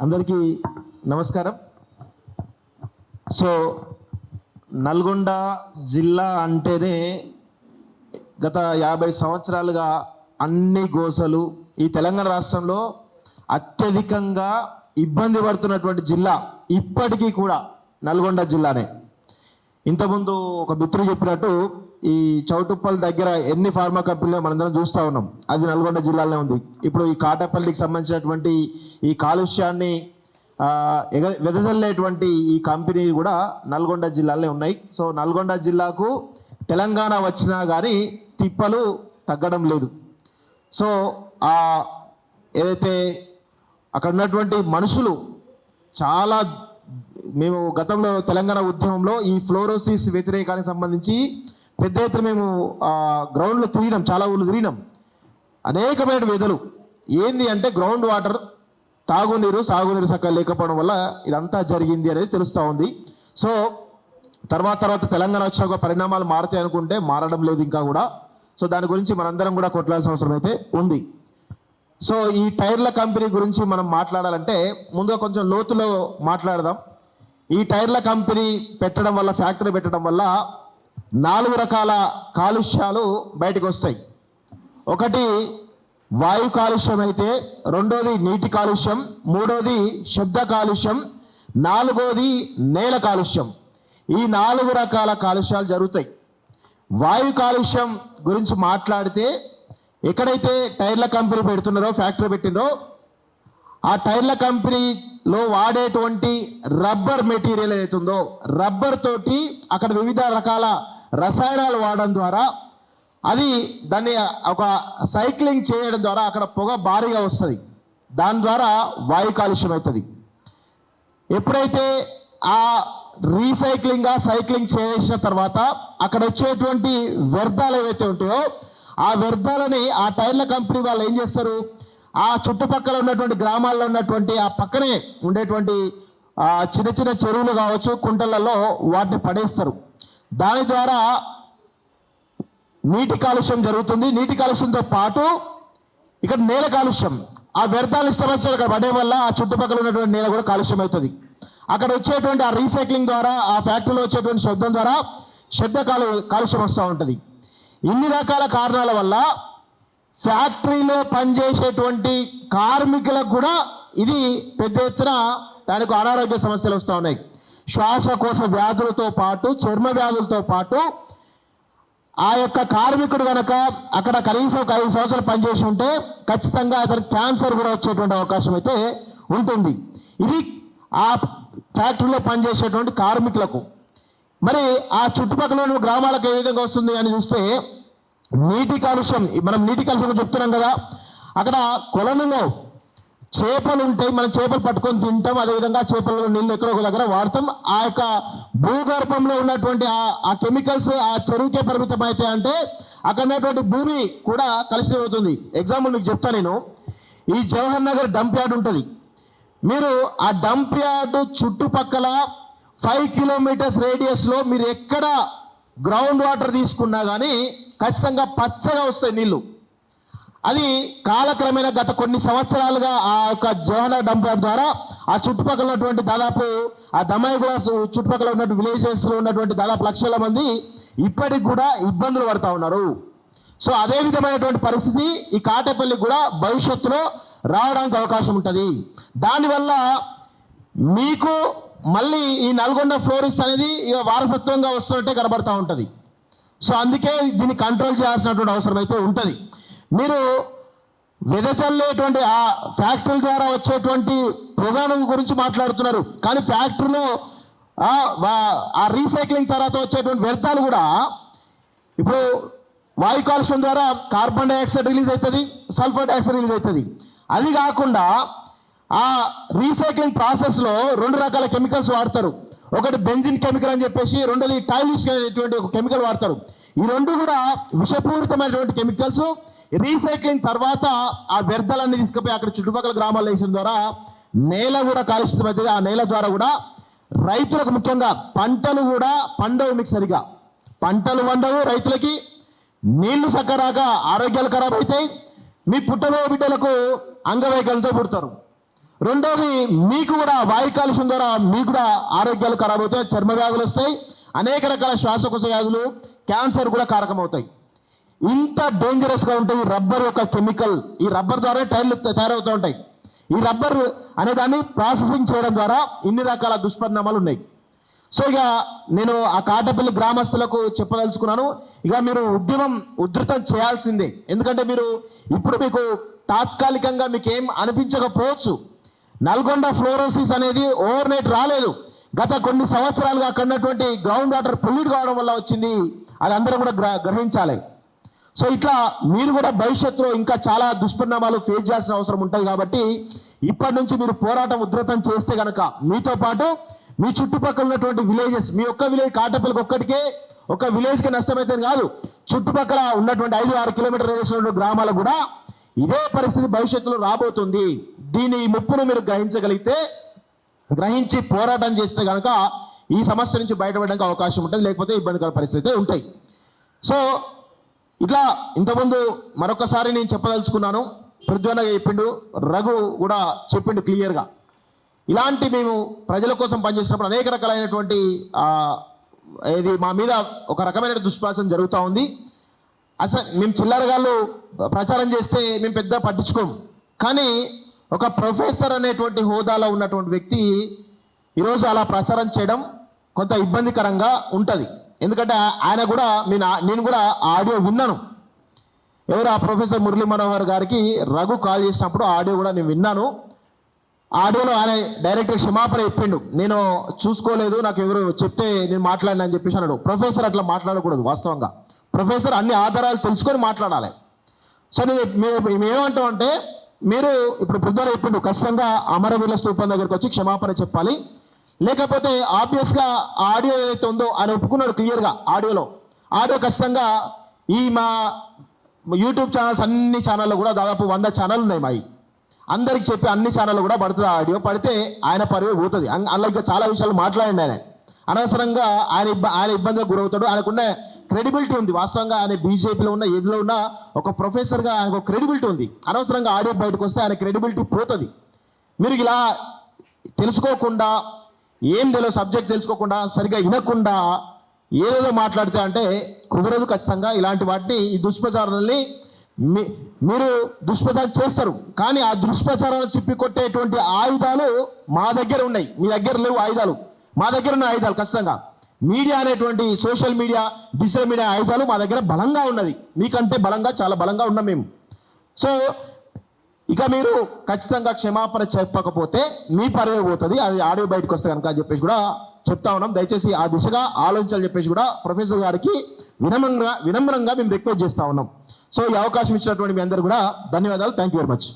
అందరికీ నమస్కారం. సో నల్గొండ జిల్లా అంటేనే గత 50 సంవత్సరాలుగా అన్ని గోసలు ఈ తెలంగాణ రాష్ట్రంలో అత్యధికంగా ఇబ్బంది పడుతున్నటువంటి జిల్లా ఇప్పటికీ కూడా నల్గొండ జిల్లానే. ఇంతకుముందు ఒక మిత్రుడు చెప్పినట్టు ఈ చౌటుప్పల్ దగ్గర ఎన్ని ఫార్మా కంపెనీలు మనందరం చూస్తూ ఉన్నాం, అది నల్గొండ జిల్లాలోనే ఉంది. ఇప్పుడు ఈ కాటపల్లికి సంబంధించినటువంటి ఈ కాలుష్యాన్ని వెదజల్లేటువంటి ఈ కంపెనీ కూడా నల్గొండ జిల్లాలోనే ఉన్నాయి. సో నల్గొండ జిల్లాకు తెలంగాణ వచ్చినా కానీ తిప్పలు తగ్గడం లేదు. సో ఏదైతే అక్కడ ఉన్నటువంటి మనుషులు చాలా, మేము గతంలో తెలంగాణ ఉద్యమంలో ఈ ఫ్లోరోసిస్ వ్యతిరేకానికి సంబంధించి పెద్ద ఎత్తున మేము గ్రౌండ్లో తిరిగినాం, చాలా ఊళ్ళు తిరిగినాం. అనేకమైన విధులు ఏంది అంటే గ్రౌండ్ వాటర్, తాగునీరు, సాగునీరు చక్కగా లేకపోవడం వల్ల ఇదంతా జరిగింది అనేది తెలుస్తూ ఉంది. సో తర్వాత తెలంగాణ వచ్చాక పరిణామాలు మారుతాయి అనుకుంటే మారడం లేదు ఇంకా కూడా. సో దాని గురించి మనందరం కూడా కొట్లాడాల్సిన అవసరం అయితే ఉంది. సో ఈ టైర్ల కంపెనీ గురించి మనం మాట్లాడాలంటే ముందుగా కొంచెం లోతులో మాట్లాడదాం. ఈ టైర్ల కంపెనీ పెట్టడం వల్ల, ఫ్యాక్టరీ పెట్టడం వల్ల 4 రకాల కాలుష్యాలు బయటకు వస్తాయి. ఒకటి వాయు కాలుష్యం అయితే, రెండోది నీటి కాలుష్యం, మూడోది శబ్ద కాలుష్యం, నాలుగోది నేల కాలుష్యం. ఈ 4 రకాల కాలుష్యాలు జరుగుతాయి. వాయు కాలుష్యం గురించి మాట్లాడితే ఎక్కడైతే టైర్ల కంపెనీ పెడుతున్నారో, ఫ్యాక్టరీ పెట్టినరో, ఆ టైర్ల కంపెనీలో వాడేటువంటి రబ్బర్ మెటీరియల్ ఏదైతుందో, రబ్బర్ తోటి అక్కడ వివిధ రకాల రసాయనాలు వాడడం ద్వారా అది దాన్ని ఒక సైక్లింగ్ చేయడం ద్వారా అక్కడ పొగ భారీగా వస్తుంది. దాని ద్వారా వాయు కాలుష్యం అవుతుంది. ఎప్పుడైతే ఆ సైక్లింగ్ చేసిన తర్వాత అక్కడ వచ్చేటువంటి వ్యర్థాలు ఏవైతే ఉంటాయో ఆ వ్యర్థాలని ఆ టైర్ల కంపెనీ వాళ్ళు ఏం చేస్తారు, ఆ చుట్టుపక్కల ఉన్నటువంటి గ్రామాల్లో ఉన్నటువంటి ఆ పక్కనే ఉండేటువంటి చిన్న చిన్న చెరువులు కావచ్చు, కుంటలలో వాటిని పడేస్తారు. దాని ద్వారా నీటి కాలుష్యం జరుగుతుంది. నీటి కాలుష్యంతో పాటు ఇక్కడ నేల కాలుష్యం, ఆ వ్యర్థాలు ఇష్టపరిచారు అక్కడ పడే వల్ల ఆ చుట్టుపక్కల ఉన్నటువంటి నేల కూడా కాలుష్యం అవుతుంది. అక్కడ వచ్చేటువంటి ఆ రీసైక్లింగ్ ద్వారా, ఆ ఫ్యాక్టరీలో వచ్చేటువంటి శబ్దం ద్వారా శబ్ద కాలుష్యం వస్తూ ఉంటుంది. ఇన్ని రకాల కారణాల వల్ల ఫ్యాక్టరీలో పనిచేసేటువంటి కార్మికులకు కూడా ఇది పెద్ద ఎత్తున దానికి అనారోగ్య సమస్యలు వస్తూ ఉన్నాయి. శ్వాసకోశ వ్యాధులతో పాటు, చర్మ వ్యాధులతో పాటు ఆ యొక్క కార్మికుడు కనుక అక్కడ కనీసం 5 సంవత్సరాలు పనిచేసి ఉంటే ఖచ్చితంగా అతనికి క్యాన్సర్ కూడా వచ్చేటువంటి అవకాశం అయితే ఉంటుంది. ఇది ఆ ఫ్యాక్టరీలో పనిచేసేటువంటి కార్మికులకు. మరి ఆ చుట్టుపక్కల ఉన్న గ్రామాలకు ఏ విధంగా వస్తుంది అని చూస్తే నీటి కాలుష్యం, మనం నీటి కాలుష్యం చెప్తున్నాం కదా, అక్కడ కొలనులో చేపలు ఉంటాయి, మనం చేపలు పట్టుకొని తింటాం, అదేవిధంగా చేపలలో నీళ్ళు ఎక్కడో ఒక దగ్గర వాడతాం. ఆ యొక్క భూగర్భంలో ఉన్నటువంటి ఆ కెమికల్స్ ఆ చెరువుకే పరిమితం అయితే అంటే అక్కడ ఉన్నటువంటి భూమి కూడా కలుషితం అవుతుంది. ఎగ్జాంపుల్ మీకు చెప్తాను నేను. ఈ జవహర్ నగర్ డంప్ యార్డ్ ఉంటుంది. మీరు ఆ డంప్ యార్డ్ చుట్టుపక్కల 5 కిలోమీటర్స్ రేడియస్లో మీరు ఎక్కడ గ్రౌండ్ వాటర్ తీసుకున్నా కానీ ఖచ్చితంగా పచ్చగా వస్తాయి నీళ్ళు. అది కాలక్రమేణా గత కొన్ని సంవత్సరాలుగా ఆ యొక్క జవహర్ డంప్ యార్డ్ ద్వారా ఆ చుట్టుపక్కల ఉన్నటువంటి దాదాపు ఆ దమాయిగూడ చుట్టుపక్కల ఉన్నటువంటి విలేజెస్లో ఉన్నటువంటి దాదాపు లక్షల మంది ఇప్పటికి కూడా ఇబ్బందులు పడుతూ ఉన్నారు. సో అదే విధమైనటువంటి పరిస్థితి ఈ కాటపల్లికి కూడా భవిష్యత్తులో రావడానికి అవకాశం ఉంటుంది. దానివల్ల మీకు మళ్ళీ ఈ నల్గొండ ఫ్లోరిస్ అనేది ఇక వారసత్వంగా వస్తున్నట్టే కనబడతా ఉంటుంది. సో అందుకే దీన్ని కంట్రోల్ చేయాల్సినటువంటి అవసరం అయితే ఉంటుంది. మీరు వెదజల్లేటువంటి ఆ ఫ్యాక్టరీల ద్వారా వచ్చేటువంటి పొగను గురించి మాట్లాడుతున్నారు, కానీ ఫ్యాక్టరీలో ఆ రీసైక్లింగ్ తర్వాత వచ్చేటువంటి వ్యర్థాలు కూడా ఇప్పుడు వాయు కాలుష్యం ద్వారా కార్బన్ డైఆక్సైడ్ రిలీజ్ అవుతుంది, సల్ఫర్ డైఆక్సైడ్ రిలీజ్ అవుతుంది. అది కాకుండా ఆ రీసైక్లింగ్ ప్రాసెస్లో 2 రకాల కెమికల్స్ వాడతారు. ఒకటి బెంజిన్ కెమికల్ అని చెప్పేసి, రెండోది టైలిస్ అనేటువంటి ఒక కెమికల్ వాడతారు. ఈ 2 కూడా విషపూరితమైనటువంటి కెమికల్స్. రీసైక్లింగ్ తర్వాత ఆ వ్యర్థాలన్నీ తీసుకుపోయి అక్కడ చుట్టుపక్కల గ్రామాల్లో వేసిన ద్వారా నేల కూడా కాలుష్యం అవుతుంది. ఆ నేల ద్వారా కూడా రైతులకు, ముఖ్యంగా పంటలు కూడా పండవు, మీకు సరిగా పంటలు పండవు, రైతులకి నీళ్లు సక్కరాక ఆరోగ్యాలు ఖరాబ్ అవుతాయి. మీ పుట్టబో బిడ్డలకు అంగవైకల్యంతో పుడతారు. రెండోది, మీకు కూడా వాయు కాలుష్యం ద్వారా మీకు కూడా ఆరోగ్యాలు ఖరాబ్ అవుతాయి, చర్మ వ్యాధులు వస్తాయి, అనేక రకాల శ్వాసకోశ వ్యాధులు, క్యాన్సర్ కూడా కారకమవుతాయి. ఇంత డేంజరస్గా ఉంటుంది రబ్బర్ యొక్క కెమికల్. ఈ రబ్బర్ ద్వారా టైర్లు తయారవుతూ ఉంటాయి. ఈ రబ్బర్ అనే దాన్ని ప్రాసెసింగ్ చేయడం ద్వారా ఇన్ని రకాల దుష్పరిణామాలు ఉన్నాయి. సో ఇక నేను ఆ కాటపల్లి గ్రామస్తులకు చెప్పదలుచుకున్నాను, ఇక మీరు ఉద్యమం ఉధృతం చేయాల్సిందే. ఎందుకంటే మీరు ఇప్పుడు మీకు తాత్కాలికంగా మీకు ఏం అనిపించకపోవచ్చు. నల్గొండ ఫ్లోరోసిస్ అనేది ఓవర్ నైట్ రాలేదు. గత కొన్ని సంవత్సరాలుగా అక్కడ ఉన్నటువంటి గ్రౌండ్ వాటర్ పొల్యూట్ కావడం వల్ల వచ్చింది. అది అందరూ కూడా గ్రహించాలి. సో ఇట్లా మీరు కూడా భవిష్యత్తులో ఇంకా చాలా దుష్పరిణామాలు ఫేస్ చేయాల్సిన అవసరం ఉంటుంది. కాబట్టి ఇప్పటి నుంచి మీరు పోరాటం ఉధృతం చేస్తే కనుక మీతో పాటు మీ చుట్టుపక్కల ఉన్నటువంటి విలేజెస్, మీ ఒక్క విలేజ్ కాటపల్లికి ఒక్కటికే ఒక విలేజ్కి నష్టమైతే కాదు, చుట్టుపక్కల ఉన్నటువంటి 5-6 కిలోమీటర్ రేడియస్ ఉన్న గ్రామాలకు కూడా ఇదే పరిస్థితి భవిష్యత్తులో రాబోతుంది. దీని ముప్పును మీరు గ్రహించి పోరాటం చేస్తే కనుక ఈ సమస్య నుంచి బయటపడడానికి అవకాశం ఉంటుంది, లేకపోతే ఇబ్బందికర పరిస్థితి ఉంటాయి. సో ఇట్లా ఇంతకుముందు మరొకసారి నేను చెప్పదలుచుకున్నాను, పృథ్వన్న చెప్పిండు, రఘు కూడా చెప్పిండు క్లియర్గా. ఇలాంటి మేము ప్రజల కోసం పనిచేసినప్పుడు అనేక రకాలైనటువంటి ఇది మా మీద ఒక రకమైన దుష్ప్రచారం జరుగుతూ ఉంది. అసలు మేము చిల్లరగాళ్ళు ప్రచారం చేస్తే మేము పెద్ద పట్టించుకోము. కానీ ఒక ప్రొఫెసర్ అనేటువంటి హోదాలో ఉన్నటువంటి వ్యక్తి ఈరోజు అలా ప్రచారం చేయడం కొంత ఇబ్బందికరంగా ఉంటుంది. ఎందుకంటే ఆయన కూడా నేను కూడా ఆడియో విన్నాను. ఎవరు ఆ ప్రొఫెసర్ మురళీ మనోహర్ గారికి రఘు కాల్ చేసినప్పుడు ఆడియో కూడా నేను విన్నాను. ఆడియోలో ఆయన డైరెక్ట్గా క్షమాపణ చెప్పిండు, నేను చూసుకోలేదు, నాకు ఎవరు చెప్తే నేను మాట్లాడినా అని చెప్పేసి అన్నాడు. ప్రొఫెసర్ అట్లా మాట్లాడకూడదు. వాస్తవంగా ప్రొఫెసర్ అన్ని ఆధారాలు తెలుసుకొని మాట్లాడాలి. సో మేమేమంటామంటే, మీరు ఇప్పుడు పొద్దున చెప్పిండు ఖచ్చితంగా అమరవీరుల స్తూపం దగ్గరికి వచ్చి క్షమాపణ చెప్పాలి. లేకపోతే ఆబ్వియస్గా ఆడియో ఏదైతే ఉందో ఆయన ఒప్పుకున్నాడు క్లియర్గా. ఆడియో ఖచ్చితంగా ఈ మా యూట్యూబ్ ఛానల్స్ అన్ని ఛానళ్ళు కూడా దాదాపు 100 ఛానళ్ళు ఉన్నాయి మావి. అందరికి చెప్పి అన్ని ఛానళ్ళు కూడా పడుతుంది. ఆడియో పడితే ఆయన పరివే పోతుంది. అలాగే చాలా విషయాలు మాట్లాడండి. ఆయన అనవసరంగా ఆయన ఇబ్బందిగా గురవుతాడు. ఆయనకున్న క్రెడిబిలిటీ ఉంది. వాస్తవంగా ఆయన బీజేపీలో ఉన్న ఏదిలో ఉన్న ఒక ప్రొఫెసర్గా ఆయనకు ఒక క్రెడిబిలిటీ ఉంది. అనవసరంగా ఆడియో బయటకు వస్తే ఆయన క్రెడిబిలిటీ పోతుంది. మీరు ఇలా తెలుసుకోకుండా, ఏం తెలియదు సబ్జెక్ట్ తెలుసుకోకుండా, సరిగా వినకుండా ఏదేదో మాట్లాడితే అంటే కుదరదు. ఖచ్చితంగా ఇలాంటి వాటిని, ఈ దుష్ప్రచారాలని మీరు దుష్ప్రచారం చేస్తారు. కానీ ఆ దుష్ప్రచారాలను తిప్పికొట్టేటువంటి ఆయుధాలు మా దగ్గర ఉన్నాయి. మీ దగ్గర లేవు ఆయుధాలు. మా దగ్గర ఉన్న ఆయుధాలు ఖచ్చితంగా మీడియా అనేటువంటి సోషల్ మీడియా, డిజిటల్ మీడియా ఆయుధాలు మా దగ్గర బలంగా ఉన్నది. మీకంటే బలంగా, చాలా బలంగా ఉన్నాం మేము. సో ఇక మీరు ఖచ్చితంగా క్షమాపణ చెప్పకపోతే మీ పరివే పోతుంది. అది ఆడియో బయటకు వస్తే కనుక అని చెప్పేసి కూడా చెప్తా ఉన్నాం. దయచేసి ఆ దిశగా ఆలోచించాలని చెప్పేసి కూడా ప్రొఫెసర్ గారికి వినమ్రంగా మేము రిక్వెస్ట్ చేస్తా ఉన్నాం. సో ఈ అవకాశం ఇచ్చినటువంటి మీ అందరూ కూడా ధన్యవాదాలు. Thank you very much.